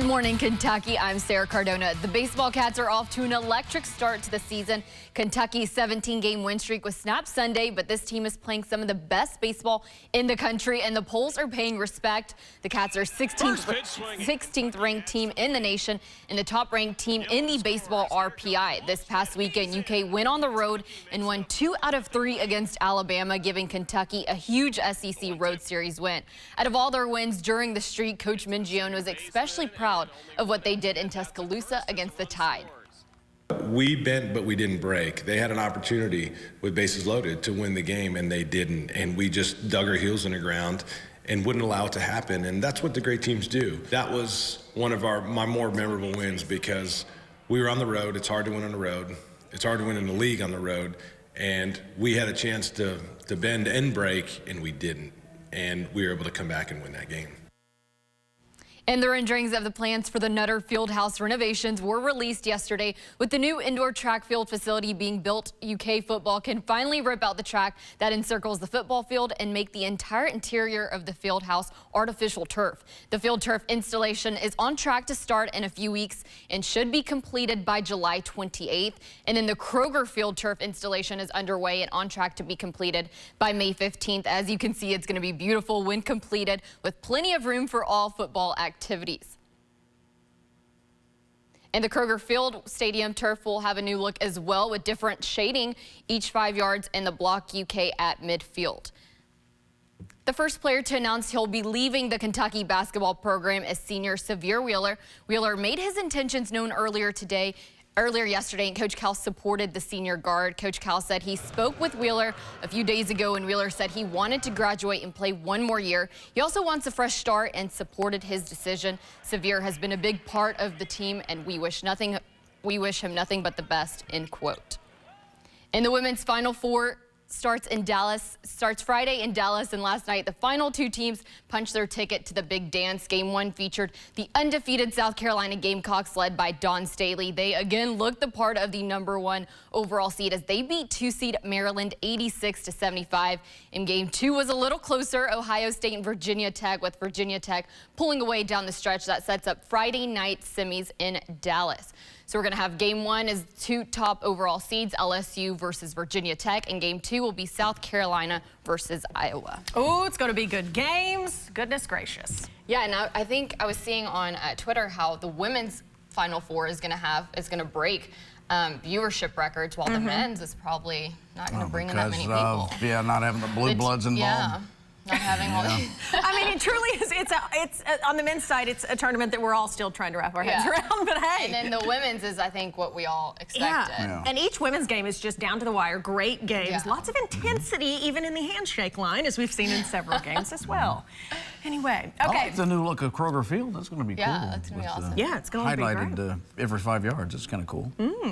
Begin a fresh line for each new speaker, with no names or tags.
Good morning, Kentucky. I'm Sara Cardona. The baseball Cats are off to an electric start to the season. Kentucky's 17-game win streak was snapped Sunday, but this team is playing some of the best baseball in the country, and the polls are paying respect. The Cats are 16th ranked team in the nation and the top-ranked team in the baseball RPI. This past weekend, UK went on the road and won 2 out of 3 against Alabama, giving Kentucky a huge SEC Road Series win. Out of all their wins during the streak, Coach Mingione was especially proud of what they did in Tuscaloosa against the Tide.
We bent, but we didn't break. They had an opportunity with bases loaded to win the game, and they didn't. And we just dug our heels in the ground and wouldn't allow it to happen. And that's what the great teams do. That was one of my more memorable wins because we were on the road. It's hard to win on the road. It's hard to win in the league on the road. And we had a chance to bend and break, and we didn't. And we were able to come back and win that game.
And the renderings of the plans for the Nutter Fieldhouse renovations were released yesterday. With the new indoor track field facility being built, UK football can finally rip out the track that encircles the football field and make the entire interior of the Fieldhouse artificial turf. The field turf installation is on track to start in a few weeks and should be completed by July 28th. And then the Kroger field turf installation is underway and on track to be completed by May 15th. As you can see, it's going to be beautiful when completed, with plenty of room for all football activities. And the Kroger Field Stadium turf will have a new look as well, with different shading each 5 yards in the block UK at midfield. The first player to announce he'll be leaving the Kentucky basketball program is senior Sahvir Wheeler. Wheeler made his intentions known earlier yesterday, and Coach Cal supported the senior guard. Coach Cal said he spoke with Wheeler a few days ago, and Wheeler said he wanted to graduate and play one more year. He also wants a fresh start and supported his decision. Sahvir has been a big part of the team, and we wish him nothing but the best, end quote. In the women's Final Four, starts Friday in Dallas, and last night the final 2 teams punched their ticket to the big dance. Game 1 featured the undefeated South Carolina Gamecocks led by Dawn Staley. They again looked the part of the #1 overall seed as they beat 2-seed Maryland 86-75. And Game 2 was a little closer. Ohio State and Virginia Tech, with Virginia Tech pulling away down the stretch. That sets up Friday night semis in Dallas. So we're going to have Game 1 as 2 top overall seeds, LSU versus Virginia Tech, and Game 2 will be South Carolina versus Iowa.
Oh, it's going to be good games. Goodness gracious.
Yeah, and I think I was seeing on Twitter how the women's Final Four is going to break viewership records, while the men's is probably not going to bring in that many people.
Yeah, not having the blue bloods involved.
Yeah. Not having all the
I mean, it truly is. It's on the men's side, it's a tournament that we're all still trying to wrap our heads around. But hey,
and then the women's is, I think, what we all expected.
Yeah. And each women's game is just down to the wire. Great games, lots of intensity, even in the handshake line, as we've seen in several games as well. Anyway, okay.
I like the new look of Kroger Field. That's going to be cool.
Yeah, that's going to be awesome.
Yeah, it's going to be great.
Highlighted every 5 yards. It's kind of cool.